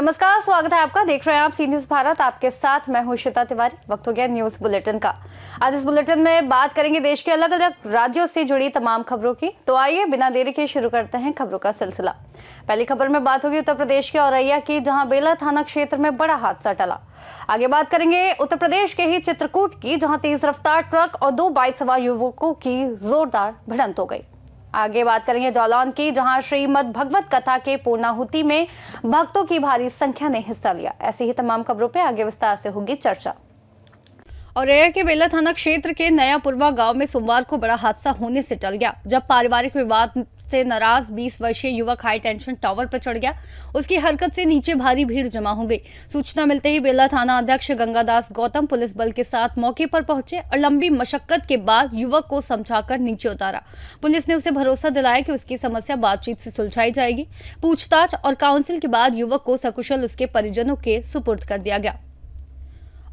नमस्कार, स्वागत है आपका। देख रहे हैं आप सी न्यूज भारत। आपके साथ मैं हूं श्वेता तिवारी। वक्त हो गया न्यूज बुलेटिन का। आज इस बुलेटिन में बात करेंगे देश के अलग अलग राज्यों से जुड़ी तमाम खबरों की। तो आइए बिना देरी के शुरू करते हैं खबरों का सिलसिला। पहली खबर में बात होगी उत्तर प्रदेश के औरैया की, जहां बेला थाना क्षेत्र में बड़ा हादसा टला। आगे बात करेंगे उत्तर प्रदेश के ही चित्रकूट की, जहां तेज रफ्तार ट्रक और 2 बाइक सवार युवकों की जोरदार भिड़ंत हो गई। आगे बात करेंगे जालौन की, जहां श्रीमद् भगवत कथा के पूर्णाहुति में भक्तों की भारी संख्या ने हिस्सा लिया। ऐसी ही तमाम खबरों पे आगे विस्तार से होगी चर्चा। औरैया के बेला थाना क्षेत्र के नयापुरवा गांव में सोमवार को बड़ा हादसा होने से टल गया, जब पारिवारिक विवाद से नाराज 20 वर्षीय युवक हाई टेंशन टावर पर चढ़ गया। उसकी हरकत से नीचे भारी भीड़ जमा हो गई। सूचना मिलते ही बेला थाना अध्यक्ष गंगादास गौतम पुलिस बल के साथ मौके पर पहुंचे और लंबी मशक्कत के बाद युवक को समझाकर नीचे उतारा। पुलिस ने उसे भरोसा दिलाया कि उसकी समस्या बातचीत से सुलझाई जाएगी। पूछताछ और काउंसिल के बाद युवक को सकुशल उसके परिजनों के सुपुर्द कर दिया गया।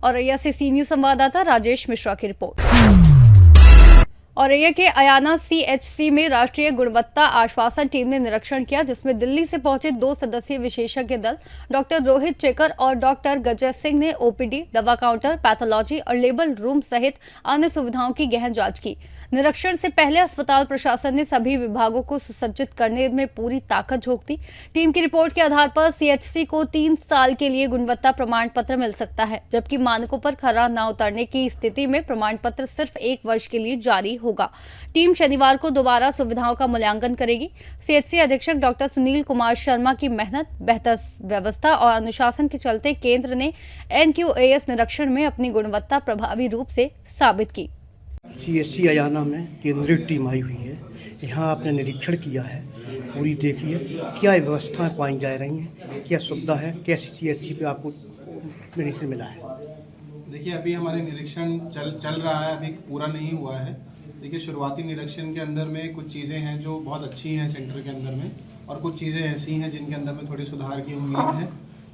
औरैया से सी न्यूज संवाददाता राजेश मिश्रा की रिपोर्ट। औरैया के अयाना CHC में राष्ट्रीय गुणवत्ता आश्वासन टीम ने निरीक्षण किया, जिसमें दिल्ली से पहुंचे 2 सदस्यीय विशेषज्ञ दल डॉक्टर रोहित चेकर और डॉक्टर गजय सिंह ने OPD, दवा काउंटर, पैथोलॉजी और लेबल रूम सहित अन्य सुविधाओं की गहन जांच की। निरीक्षण से पहले अस्पताल प्रशासन ने सभी विभागों को सुसज्जित करने में पूरी ताकत झोंक दी। टीम की रिपोर्ट के आधार पर CHC को 3 साल के लिए गुणवत्ता प्रमाण पत्र मिल सकता है, जबकि मानकों पर खरा न उतरने की स्थिति में प्रमाण पत्र सिर्फ 1 वर्ष के लिए जारी होगा। टीम शनिवार को दोबारा सुविधाओं का मूल्यांकन करेगी। CHC अधीक्षक डॉक्टर सुनील कुमार शर्मा की मेहनत, बेहतर व्यवस्था और अनुशासन के चलते केंद्र ने NQAS निरीक्षण में अपनी गुणवत्ता प्रभावी रूप से साबित की। CHC अयाना में केंद्रीय टीम आई हुई है। यहाँ आपने निरीक्षण किया है, पूरी देखिए क्या व्यवस्थाएं पाई जा रही हैं, क्या सुविधा है, कैसी CHC पे आपको निरीक्षण मिला है। देखिए, अभी हमारे निरीक्षण चल रहा है, अभी पूरा नहीं हुआ है। देखिए, शुरुआती निरीक्षण के अंदर में कुछ चीज़ें हैं जो बहुत अच्छी हैं सेंटर के अंदर में, और कुछ चीज़ें ऐसी हैं जिनके अंदर में थोड़ी सुधार की उम्मीद है।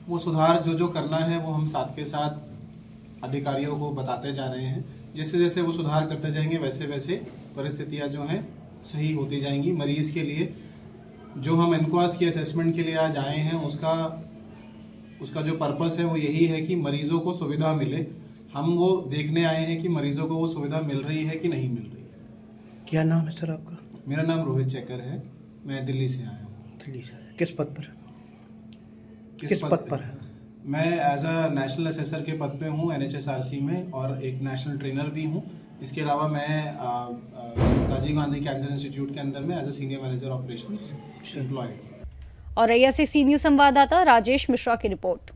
वो सुधार जो करना है वो हम साथ के साथ अधिकारियों को बताते जा रहे हैं। जैसे जैसे वो सुधार करते जाएंगे वैसे वैसे परिस्थितियाँ जो हैं सही होती जाएंगी। मरीज़ के लिए जो हम एनक्वास की असेसमेंट के लिए आज आए हैं, उसका जो पर्पस है वो यही है कि मरीज़ों को सुविधा मिले। हम वो देखने आए हैं कि मरीज़ों को वो सुविधा मिल रही है कि नहीं मिल रही है। क्या नाम है सर आपका? मेरा नाम रोहित चेकर है, मैं दिल्ली से आया हूँ। दिल्ली से? किस पद पर है? मैं एज अ नेशनल असेसर के पद पे हूँ NHSRC में, और एक नेशनल ट्रेनर भी हूँ। इसके अलावा मैं राजीव गांधी कैंसर इंस्टीट्यूट के अंदर में as a senior manager operations employed. Auraiya से सी न्यूज संवाददाता राजेश मिश्रा की रिपोर्ट।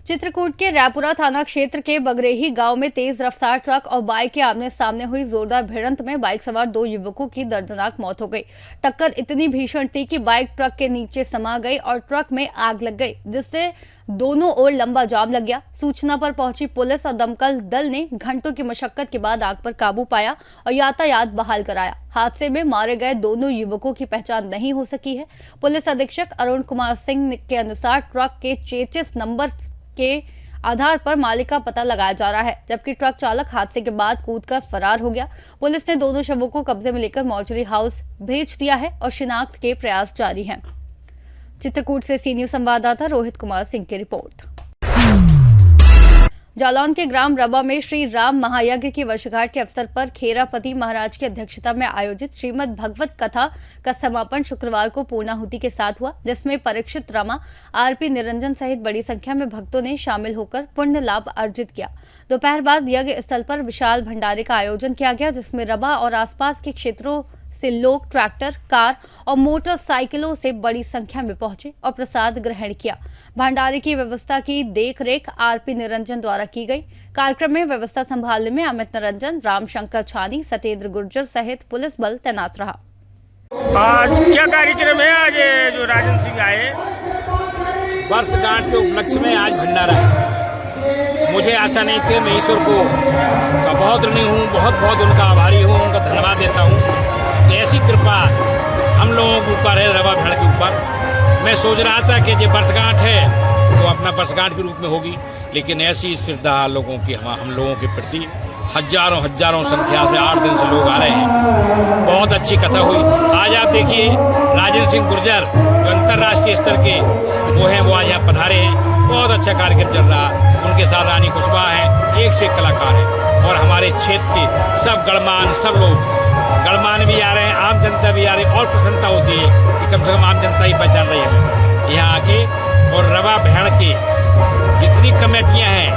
चित्रकूट के रायपुरा थाना क्षेत्र के बगरेही गांव में तेज रफ्तार ट्रक और बाइक के आमने सामने हुई जोरदार भिड़ंत में बाइक सवार 2 युवकों की दर्दनाक मौत हो गई। टक्कर इतनी भीषण थी कि बाइक ट्रक के नीचे समा गई और ट्रक में आग लग गई, जिससे दोनों ओर लंबा जाम लग गया। सूचना पर पहुंची पुलिस और दमकल दल ने घंटों की मशक्कत के बाद आग पर काबू पाया और यातायात बहाल कराया। हादसे में मारे गए दोनों युवकों की पहचान नहीं हो सकी है। पुलिस अधीक्षक अरुण कुमार सिंह के अनुसार ट्रक के चेचिस नंबर के आधार पर मालिक का पता लगाया जा रहा है, जबकि ट्रक चालक हादसे के बाद कूदकर फरार हो गया। पुलिस ने दोनों शवों को कब्जे में लेकर मॉर्चरी हाउस भेज दिया है और शिनाख्त के प्रयास जारी हैं। चित्रकूट से सी न्यूज संवाददाता रोहित कुमार सिंह की रिपोर्ट। जालौन के ग्राम रबा में श्री राम महायज्ञ की वर्षगांठ के अवसर पर खेरापति महाराज की अध्यक्षता में आयोजित श्रीमद् भगवत कथा का समापन शुक्रवार को पूर्णाहुति के साथ हुआ, जिसमें परीक्षित रमा, RP निरंजन सहित बड़ी संख्या में भक्तों ने शामिल होकर पुण्य लाभ अर्जित किया। दोपहर बाद यज्ञ स्थल पर विशाल भंडारे का आयोजन किया गया, जिसमें रबा और आसपास के क्षेत्रों से लोग ट्रैक्टर, कार और मोटरसाइकिलों से बड़ी संख्या में पहुंचे और प्रसाद ग्रहण किया। भंडारे की व्यवस्था की देखरेख RP निरंजन द्वारा की गई। कार्यक्रम में व्यवस्था संभालने में अमित निरंजन, रामशंकर छानी, सत्येंद्र गुर्जर सहित पुलिस बल तैनात रहा। आज क्या कार्यक्रम है? आज जो राजन सिंह आए, वर्षगांठ के उपलक्ष्य में आज भंडारा है। मुझे आशा नहीं थी, मैं ईश्वर को बहुत ऋणी हूँ, बहुत उनका आभारी हूँ, उनका धन्यवाद देता हूँ। ऐसी कृपा हम लोगों के ऊपर है, रवा भेड़ के ऊपर। मैं सोच रहा था कि ये वर्षगांठ है तो अपना वर्षगांठ के रूप में होगी, लेकिन ऐसी श्रद्धा लोगों की हम लोगों के प्रति हजारों हजारों संख्या से 8 दिन से लोग आ रहे हैं। बहुत अच्छी कथा हुई। आज आप देखिए राजेंद्र सिंह गुर्जर जो अंतर्राष्ट्रीय स्तर के वो हैं, वो आज यहाँ पधारे हैं। बहुत अच्छा कार्यक्रम चल रहा है। उनके साथ रानी कुशवाहा हैं, एक से एक कलाकार हैं। और हमारे क्षेत्र के सब गणमान्य, सब लोग गणमान्य भी आ रहे हैं, आम जनता भी आ रही है। और प्रसन्नता होती है कि कम से कम आम जनता ही पहचान रही है यहाँ आके। और रवा भेड़ की जितनी कमेटियाँ हैं,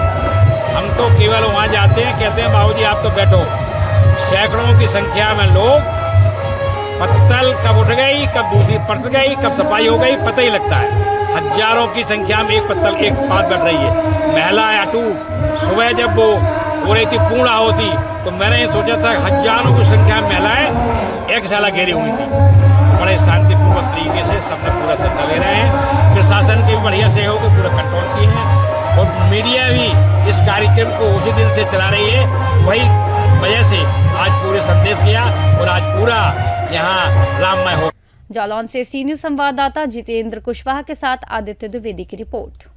हम तो केवल वहाँ जाते हैं, कहते हैं बाबूजी आप तो बैठो। सैकड़ों की संख्या में लोग, पत्तल कब उठ गई, कब दूसरी परस गई, कब सफाई हो गई, पता ही लगता है। हजारों की संख्या में एक पत्तल एक पास बैठ रही है। महिलाएं अटूट, सुबह जब वो हो रही थी पूर्ण होती, तो मैंने ये सोचा था हजारों की संख्या में महिलाएं एक शाला घेरी हुई थी। बड़े शांतिपूर्वक तरीके से सबने पूरा श्रद्धा ले रहे हैं। प्रशासन के भी बढ़िया सहयोग को पूरा कंट्रोल किए हैं। और मीडिया भी इस कार्यक्रम को उसी दिन से चला रही है। वही वजह से आज पूरे संदेश गया और आज पूरा यहाँ राममय हो। जालौन से सी न्यूज संवाददाता जितेंद्र कुशवाहा के साथ आदित्य द्विवेदी की रिपोर्ट।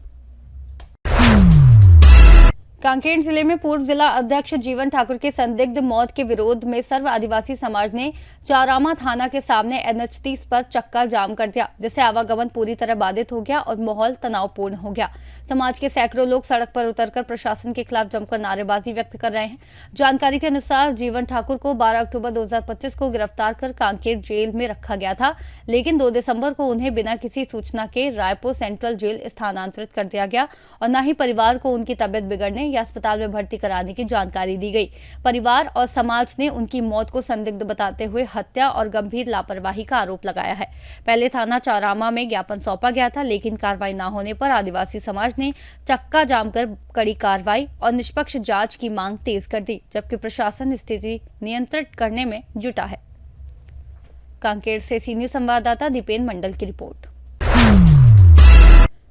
कांकेर जिले में पूर्व जिला अध्यक्ष जीवन ठाकुर के संदिग्ध मौत के विरोध में सर्व आदिवासी समाज ने चारामा थाना के सामने NH 30 पर चक्का जाम कर दिया, जिससे आवागमन पूरी तरह बाधित हो गया और माहौल तनावपूर्ण हो गया। समाज के सैकड़ों लोग सड़क पर उतरकर प्रशासन के खिलाफ जमकर नारेबाजी व्यक्त कर रहे हैं। जानकारी के अनुसार जीवन ठाकुर को 12 अक्टूबर 2025 को गिरफ्तार कर कांकेर जेल में रखा गया था, लेकिन 2 दिसंबर को उन्हें बिना किसी सूचना के रायपुर सेंट्रल जेल स्थानांतरित कर दिया गया और न ही परिवार को उनकी तबियत बिगड़ने या अस्पताल में भर्ती कराने की जानकारी दी गई। परिवार और समाज ने उनकी मौत को संदिग्ध बताते हुए हत्या और गंभीर लापरवाही का आरोप लगाया है। पहले थाना चारामा में ज्ञापन सौंपा गया था, लेकिन कार्रवाई न होने पर आदिवासी समाज ने चक्का जाम कर कड़ी कार्रवाई और निष्पक्ष जांच की मांग तेज कर दी, जबकि प्रशासन स्थिति नियंत्रित करने में जुटा है। कांकेर से सी न्यूज संवाददाता दीपेन मंडल की रिपोर्ट।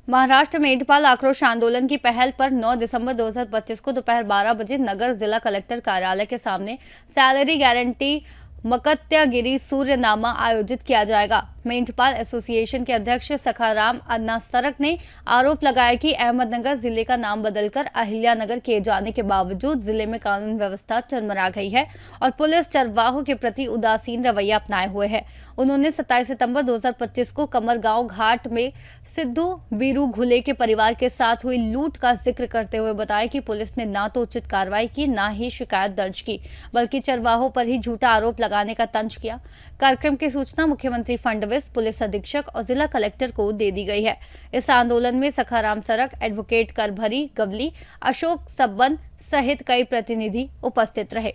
महाराष्ट्र में मेंढपाल आक्रोश आंदोलन की पहल पर 9 दिसंबर 2025 को दोपहर 12 बजे नगर जिला कलेक्टर कार्यालय के सामने सैलरी गारंटी मकत्यागिरी सूर्यनामा आयोजित किया जाएगा। मेंढपाल एसोसिएशन के अध्यक्ष सखाराम अन्ना सरक ने आरोप लगाया कि अहमदनगर जिले का नाम बदलकर अहिल्यानगर किए जाने के बावजूद जिले में कानून व्यवस्था चरमरा गई है और पुलिस चरवाहों के प्रति उदासीन रवैया अपनाए हुए है। उन्होंने 27 सितंबर 2025 को कमरगांव घाट में सिद्धू बीरू घुले के परिवार के साथ हुई लूट का जिक्र करते हुए बताया कि पुलिस ने न तो उचित कार्रवाई की, न ही शिकायत दर्ज की, बल्कि चरवाहों पर ही झूठा आरोप लगाने का तंज किया। कार्यक्रम की सूचना मुख्यमंत्री फडणवीस, पुलिस अधीक्षक और जिला कलेक्टर को दे दी गई है। इस आंदोलन में सखाराम सरक, एडवोकेट करभरी गवली, अशोक सब्बन सहित कई प्रतिनिधि उपस्थित रहे।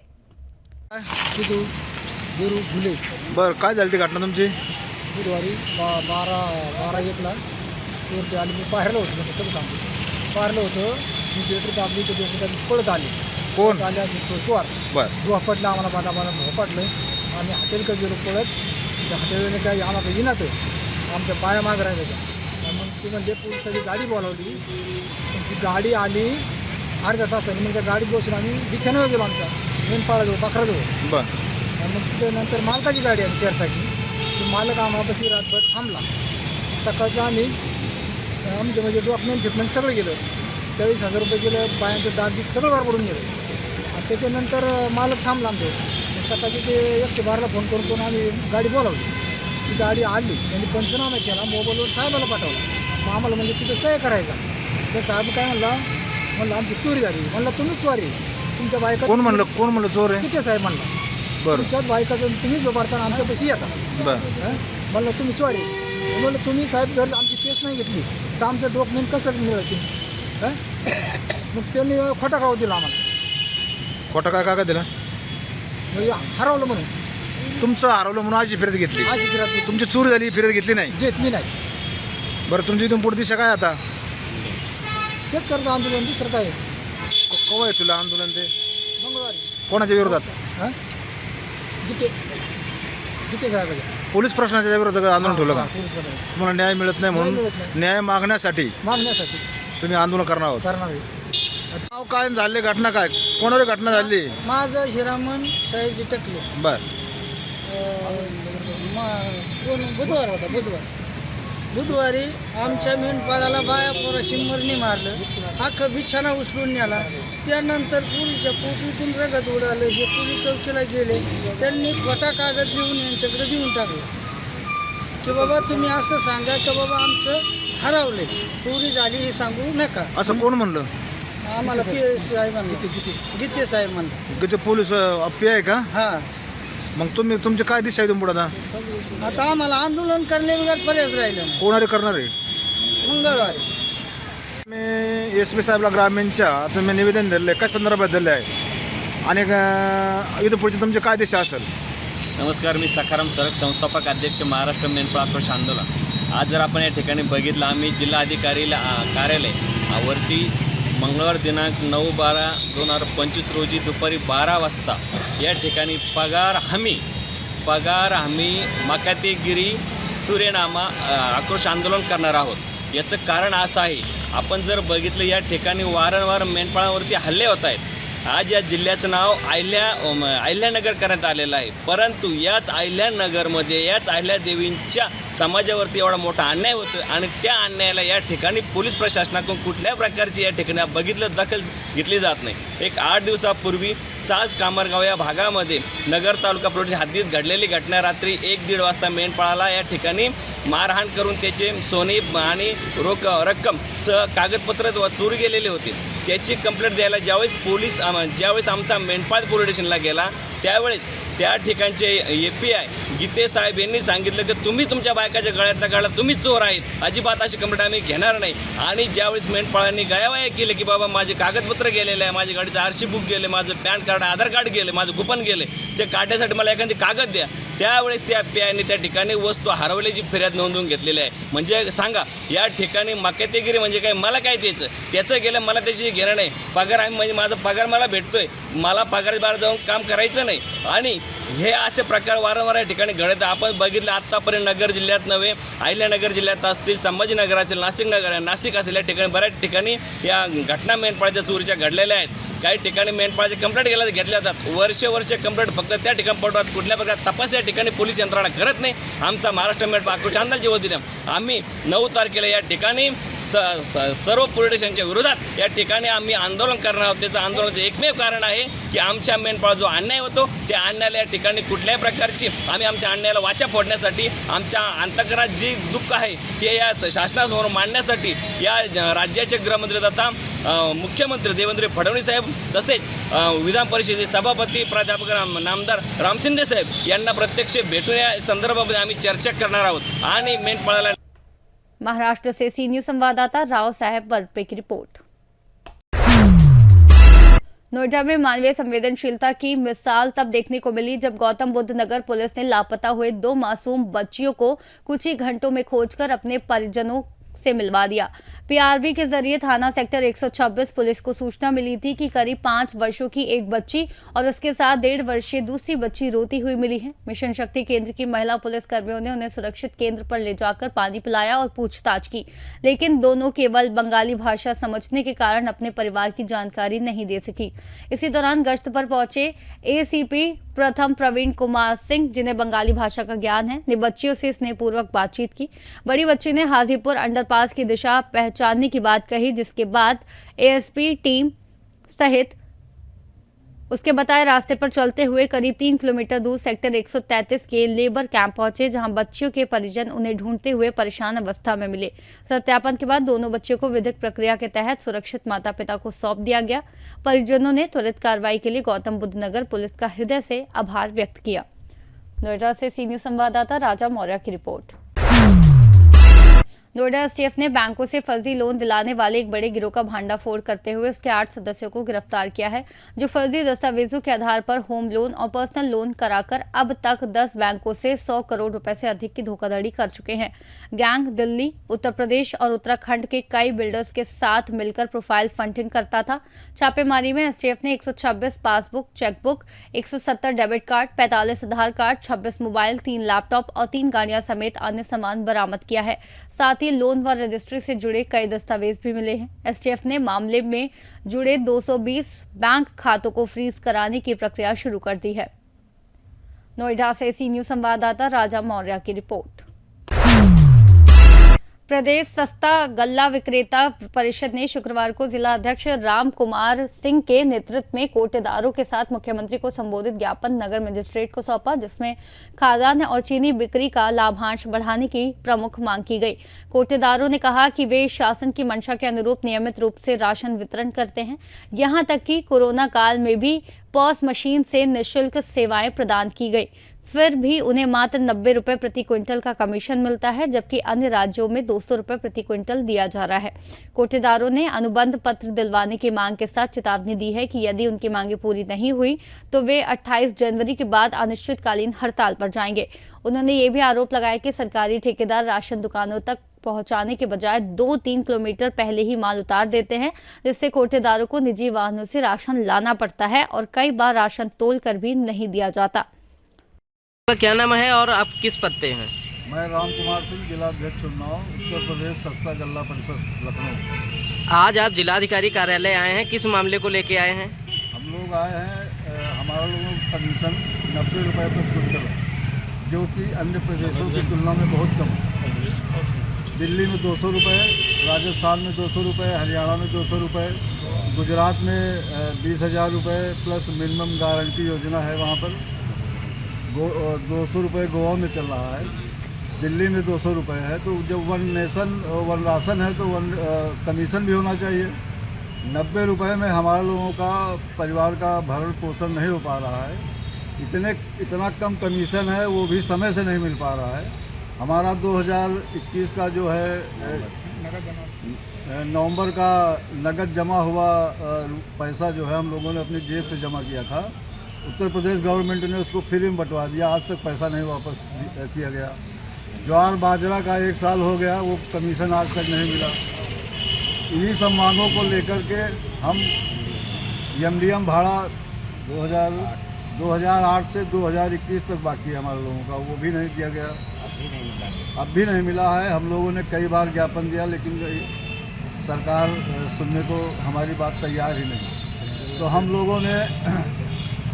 बर काय झाली ती घटना तुमची? बुधवारी 12-1ला चोरटे आले. मी पाहिलं होतं, म्हणजे सगळं सांगतो. पाहिलं होतं, मी थिएटर दाबली तर थिएटर पळत आले. कोण आले असे चोर. बर झोपटलं आम्हाला, बादा झोपटलं. आम्ही हॉटेलकडे गेलो पळत. त्या हॉटेलने काय आम्हाला येणार आमच्या पाया माग राहिलं. मग ती म्हणजे पोलिसाची गाडी बोलावली. ती गाडी आली अर्ध्या तासाने. मग त्या गाडीत बसून आम्ही बिछाण्यावर गेलो आमच्या मेनपाळाजवळ, पाखराजवळ. बर मग तिथे नंतर मालकाची गाडी आली 4 चाकी. ती मालक आम्हापाशी रातभर थांबला. सकाळचं आम्ही आमचं म्हणजे डॉक्युमेंट फिटमेंट सगळं गेलं. 40,000 रुपये गेलं. बायांचं डाग बीक सगळं वार पडून गेलं. आणि त्याच्यानंतर मालक थांबला आमचं. सकाळची ते 112ला फोन करून आम्ही गाडी बोलावली. ती गाडी आली, त्यांनी पंचनामा केला, मोबाईलवर साहेबाला पाठवला. मग आम्हाला म्हणजे तिथं सह्या करायचा. तर साहेब काय म्हणलं आमची चोरी झाली. म्हणलं तुम्हीच चोरी, तुमच्या बायका. कोण म्हणलं चोर आहे? किती साहेब म्हणला, बरं तुमच्याच बायकाचं तुम्हीच व्यवहारताना आमच्यापाशी येता. बर म्हणलं तुम्ही चोरी. म्हणलं तुम्ही साहेब जर आमची केस नाही घेतली तर आमचं डॉक्युमेंट कसं मिळतील? मग त्यांनी खोटा कागद दिला आम्हाला. खोटा काय कागद दिला? म्हणजे हरवलं म्हणून. तुमचं हरवलं म्हणून अशी फिरत घेतली? अशी फिरत तुमची चोरी झाली, फिरत घेतली नाही? घेतली नाही. बरं तुमची इथून पुढे दिशा काय आता? शेतकऱ्याचं आंदोलन, दुसरं काय. केव्हा आहे तुला आंदोलन ते? मंगळवारी. कोणाच्या विरोधात? हां गीते साहेबाच्या. पोलीस प्रशासनाच्या विरोधात आंदोलन ठेवलं का? पोलीस बरोबर तुम्हाला न्याय मिळत नाही म्हणून मिळत नाही. न्याय मागण्यासाठी मागण्यासाठी तुम्ही आंदोलन करणार आहोत? करणार आहे. नाव काय झाले, घटना काय, कोणावर घटना झाली? माझं शिरामन शाहीची टकले. बर बुधवार होता. बुधवारी आमच्या मेंढपाळाला बाया पोराशी मरणी मारलं, अख्खं बिछाना उचलून नेला. त्यानंतर पुरीच्या पोटूतून रगत उडालं. हे पोलीस चौकीला गेले, त्यांनी खोटा कागद लिहून यांच्याकडे देऊन टाकलं की बाबा तुम्ही असं सांगा की बाबा आमचं हरवले, चोरी झाली हे सांगू नका. असं कोण म्हणलं? आम्हाला पी साहेबांना गीते साहेब म्हणलं. किती पोलीस पी आहे का? हां, मग तुम्ही तुमचे काय दिशा आहे पुढे आता? आता आम्हाला आंदोलन करण्याबगैर पर्याय राहिलं नाही. कोणारे करणार आहे? मंगळवारी मी SP साहेबला ग्रामीणच्या तुम्ही निवेदन दिले काय संदर्भात दिले आहे आणि इथं पुढचे तुमचे काय दिशा असेल? नमस्कार, मी सखाराम सरक, संस्थापक अध्यक्ष महाराष्ट्र मेंढपाळ आक्रोश आंदोलन. आज जर आपण या ठिकाणी बघितलं, आम्ही जिल्हाधिकारी कार्यालय वरती मंगळवार दिनांक 9/12/2025 रोजी दुपारी 12 वाजता या ठिकाणी पगार हमी मकातेगिरी सूर्यनामा आक्रोश आंदोलन करणार आहोत. याचं कारण असं आहे, आपण जर बघितलं या ठिकाणी वारंवार मेंढपाळांवरती हल्ले होत आहेत. आज या जिल्ह्याचं नाव अहिल्यानगर करण्यात आलेलं आहे, परंतु याच अहिल्यानगरमध्ये याच अहिल्यादेवींच्या समाजावरती एवढा मोठा अन्याय होतो आणि त्या अन्यायाला या ठिकाणी पोलीस प्रशासनाकडून कुठल्या प्रकारची या ठिकाणी बघितलं दखल घेतली जात नाही. एक 8 दिवसापूर्वी चास कामरगाव या भागामध्ये नगर तालुका पोलीस हद्दीत घडलेली घटना, रात्री 1-1:30 वाजता मेंढपाळाला या ठिकाणी मारहाण करून त्याचे सोने आणि रोख रक्कम कागदपत्र चोरी गेलेली होती. त्याची कंप्लेंट द्यायला ज्यावेळेस आमचा मेंढपाळ पोलीस स्टेशनला गेला, त्यावेळेस त्या ठिकाणचे API गीते साहेब यांनी सांगितलं की तुम्ही तुमच्या बायकाच्या गळ्यातला गळा तुम्ही चोर आहेत, अजिबात अशी कंप्लेंट आम्ही घेणार नाही. आणि ज्यावेळेस मेंढपाळांनी गयावया केले की बाबा माझे कागदपत्र गेलेले आहे, माझ्या गाडीचं RC बुक गेले, माझं पॅन कार्ड आधार कार्ड गेले, माझं कुपन गेले, ते काढण्यासाठी मला एखादी कागद द्या, त्यावेळेस त्या PIने त्या ठिकाणी वस्तू हरवल्याची फिर्याद नोंदवून घेतलेली आहे. म्हणजे सांगा, या ठिकाणी मक्यातेगिरी म्हणजे काय? मला काय त्याचं गेलं, मला त्याची घेणं नाही. पगार आहे म्हणजे माझा पगार मला भेटतोय, मला पगाराबाहेर जाऊन काम करायचं नाही. आणि हे असे प्रकार वारंवार या ठिकाणी घडत. आपण बघितलं आत्तापर्यंत नगर जिल्ह्यात नव्हे, अहिल्यानगर जिल्ह्यात असतील, संभाजीनगर असेल, नाशिक असेल, या ठिकाणी बऱ्याच ठिकाणी या घटना मेंढपाळाच्या चोरीच्या घडलेल्या आहेत. काही ठिकाणी मेंढपाळाचे कंप्लेंट घेतल्या जातात, वर्ष कंप्लेंट फक्त त्या ठिकाणी पडतात. कुठल्या प्रकारे तपास या ठिकाणी पोलीस यंत्रणा करत नाही. आमचा महाराष्ट्र मेंढपाळ आक्रोश आंदोलनाच्या वतीने आम्ही 9 तारखेला या ठिकाणी सर्व पोलीस स्टेशनच्या विरोधात या ठिकाणी आम्ही आंदोलन करणार आहोत. त्याचं आंदोलनाचं एकमेव कारण आहे की आमच्या मेंढपाळ जो अन्याय होतो त्या अन्यायाला या ठिकाणी कुठल्याही प्रकारची आम्ही आमच्या अन्यायाला वाचा फोडण्यासाठी, आमच्या अंतःकरणात जी दुःख आहे ते या शासनासमोर मांडण्यासाठी या राज्याचे गृहमंत्री तथा मुख्यमंत्री देवेंद्र फडणवीस साहेब तसेच विधान परिषदेचे सभापती प्राध्यापक नामदार राम शिंदे साहेब यांना प्रत्यक्ष भेटून या संदर्भामध्ये आम्ही चर्चा करणार आहोत. आणि मेंढपाळाला महाराष्ट्र से सी न्यूज संवाददाता राव साहेब वरपे की रिपोर्ट। नोएडा में मानवीय संवेदनशीलता की मिसाल तब देखने को मिली जब गौतम बुद्ध नगर पुलिस ने लापता हुए 2 मासूम बच्चियों को कुछ ही घंटों में खोजकर अपने परिजनों से मिलवा दिया। PRB के जरिए थाना सेक्टर 126 पुलिस को सूचना मिली थी कि करीब 5 वर्षों की एक बच्ची और उसके साथ 1.5 वर्षीय दूसरी बच्ची रोती हुई मिली है। मिशन शक्ति केंद्र की महिला पुलिस कर्मियों ने उन्हें सुरक्षित केंद्र पर ले जाकर पानी पिलाया और पूछताछ की, लेकिन दोनों केवल बंगाली भाषा समझने के कारण अपने परिवार की जानकारी नहीं दे सकी। इसी दौरान गश्त पर पहुंचे ACP प्रथम प्रवीण कुमार सिंह, जिन्हें बंगाली भाषा का ज्ञान है, ने बच्चियों से स्नेहपूर्वक बातचीत की। बड़ी बच्ची ने हाजीपुर अंडरपास की दिशा पहचानने की बात कही, जिसके बाद ASP टीम सहित उसके बताए रास्ते पर चलते हुए करीब 3 किलोमीटर दूर सेक्टर 133 के लेबर कैंप पहुंचे, जहां बच्चियों के परिजन उन्हें ढूंढते हुए परेशान अवस्था में मिले। सत्यापन के बाद दोनों बच्चियों को विधिक प्रक्रिया के तहत सुरक्षित माता पिता को सौंप दिया गया। परिजनों ने त्वरित कार्रवाई के लिए गौतम बुद्ध नगर पुलिस का हृदय से आभार व्यक्त किया। नोएडा से सी न्यूज संवाददाता राजा मौर्य की रिपोर्ट। नोएडा STF ने बैंकों से फर्जी लोन दिलाने वाले एक बड़े गिरोह का भांडाफोड़ करते हुए उसके 8 सदस्यों को गिरफ्तार किया है, जो फर्जी दस्तावेजों के आधार पर होम लोन और पर्सनल लोन कराकर अब तक 10 बैंकों से 100 करोड़ रुपए से अधिक की धोखाधड़ी कर चुके हैं। गैंग दिल्ली, उत्तर प्रदेश और उत्तराखंड के कई बिल्डर्स के साथ मिलकर प्रोफाइल फंडिंग करता था। छापेमारी में STF ने 126 पासबुक, चेकबुक, 170 डेबिट कार्ड, 45 आधार कार्ड, 26 मोबाइल, 3 लैपटॉप और 3 गाड़ियां समेत अन्य सामान बरामद किया है। साथ ही लोन व रजिस्ट्री से जुड़े कई दस्तावेज भी मिले हैं। STF ने मामले में जुड़े 220 बैंक खातों को फ्रीज कराने की प्रक्रिया शुरू कर दी है। नोएडा से सी न्यूज संवाददाता राजा मौर्य की रिपोर्ट। प्रदेश सस्ता गल्ला विक्रेता परिषद ने शुक्रवार को जिला अध्यक्ष राम कुमार सिंह के नेतृत्व में कोटेदारों के साथ मुख्यमंत्री को संबोधित ज्ञापन नगर मजिस्ट्रेट को सौंपा, जिसमें खाद्यान्न और चीनी बिक्री का लाभांश बढ़ाने की प्रमुख मांग की गई। कोटेदारों ने कहा कि वे शासन की मंशा के अनुरूप नियमित रूप से राशन वितरण करते हैं। यहां तक कि कोरोना काल में भी पॉस मशीन से निःशुल्क सेवाएं प्रदान की गई, फिर भी उन्हें मात्र 90 रुपए प्रति क्विंटल का कमीशन मिलता है, जबकि अन्य राज्यों में 200 रुपए प्रति क्विंटल दिया जा रहा है। कोटेदारों ने अनुबंध पत्र दिलवाने की मांग के साथ चेतावनी दी है कि यदि उनकी मांगें पूरी नहीं हुई तो वे 28 जनवरी के बाद अनिश्चितकालीन हड़ताल पर जाएंगे। उन्होंने ये भी आरोप लगाया कि सरकारी ठेकेदार राशन दुकानों तक पहुंचाने के बजाय 2-3 किलोमीटर पहले ही माल उतार देते हैं, जिससे कोटेदारों को निजी वाहनों से राशन लाना पड़ता है और कई बार राशन तोल कर भी नहीं दिया जाता। क्या नाम है और आप किस पद पे हैं? मैं राम कुमार सिंह, जिला अध्यक्ष चुनाव, उत्तर प्रदेश सस्ता गल्ला परिषद लखनऊ। आज आप जिलाधिकारी कार्यालय आए हैं, किस मामले को लेके आए हैं? हम लोग आए हैं, हमारा लोगों का कमीशन 90 रुपये प्रति क्विंटल, जो कि अन्य प्रदेशों की तुलना में बहुत कम है। दिल्ली में 200 रुपये, राजस्थान में 200 रुपये, हरियाणा में 200 रुपये, गुजरात में 20,000 रुपये प्लस मिनिमम गारंटी योजना है। वहाँ पर 200 रुपये गोवा में चल रहा है, दिल्ली में 200 रुपये है। तो जब वन नेशन वन राशन है तो वन कमीशन भी होना चाहिए। 90 रुपये में हमारे लोगों का परिवार का भरण पोषण नहीं हो पा रहा है। इतना कम कमीशन है, वो भी समय से नहीं मिल पा रहा है। हमारा 2021 का जो है नवंबर का नगद जमा हुआ पैसा जो है हम लोगों ने अपनी जेब से जमा किया था। उत्तर प्रदेश गवर्नमेंट ने उसको फ्री में बंटवा दिया, आज तक पैसा नहीं वापस किया गया। ज्वार बाजरा का 1 साल हो गया, वो कमीशन आज तक नहीं मिला। इन्हीं सब मांगों को लेकर के हम एमडीएम भाड़ा 2008 से 2021 तक बाकी है हमारे लोगों का, वो भी नहीं दिया गया, अब भी नहीं मिला है। हम लोगों ने कई बार ज्ञापन दिया, लेकिन सरकार सुनने को हमारी बात तैयार ही नहीं। तो हम लोगों ने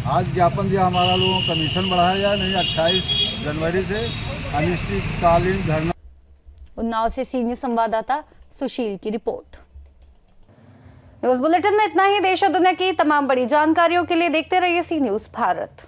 आज ज्ञापन दिया, हमारा लोगों को कमीशन बढ़ाया जाए, नहीं 28 जनवरी से अनिश्चितकालीन धरना। उन्नाव से सीनियर संवाददाता सुशील की रिपोर्ट। न्यूज बुलेटिन में इतना ही। देश और दुनिया की तमाम बड़ी जानकारियों के लिए देखते रहिए सी न्यूज भारत।